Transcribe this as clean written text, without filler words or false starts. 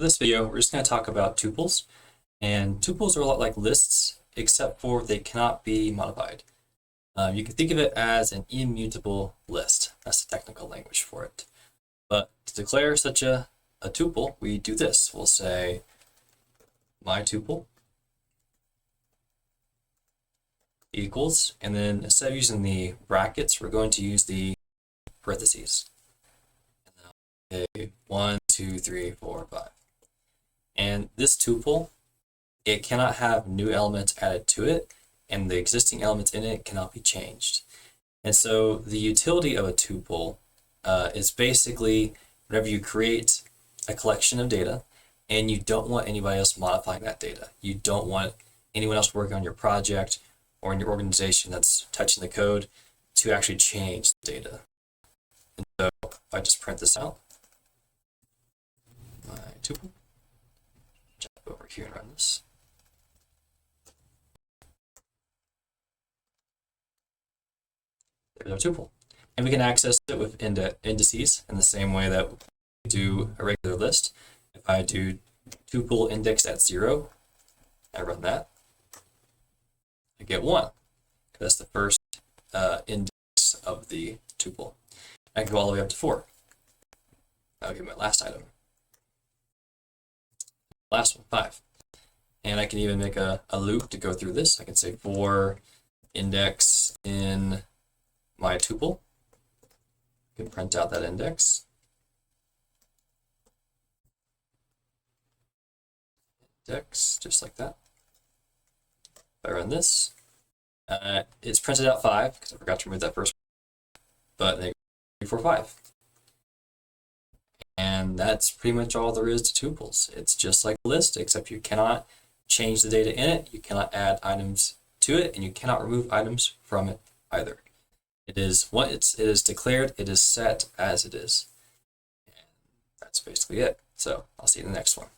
this video, we're just going to talk about tuples. And tuples are a lot like lists, except for they cannot be modified. You can think of it as an immutable list. That's the technical language for it. But to declare such a tuple, we do this. We'll say my tuple equals, and then instead of using the brackets, we're going to use the parentheses. Okay, 1, 2, 3, 4, 5. And this tuple, it cannot have new elements added to it, and the existing elements in it cannot be changed. And so the utility of a tuple is basically whenever you create a collection of data and you don't want anybody else modifying that data. You don't want anyone else working on your project or in your organization that's touching the code to actually change the data. And so if I just print this out, my tuple, jump over here and run this. There's our tuple. And we can access it with indices in the same way that we do a regular list. If I do tuple index at 0, I run that, I get 1. That's the first index of the tuple. I can go all the way up to 4. That'll get my last item. Last one, 5. And I can even make a loop to go through this. I can say for index in my tuple. I can print out that index. Index, just like that. If I run this, it's printed out 5 because I forgot to remove that first one. But then 3, 4, 5. And that's pretty much all there is to tuples. It's just like a list, except you cannot change the data in it, you cannot add items to it, and you cannot remove items from it either. It is it is declared, it is set as it is. And that's basically it. So I'll see you in the next one.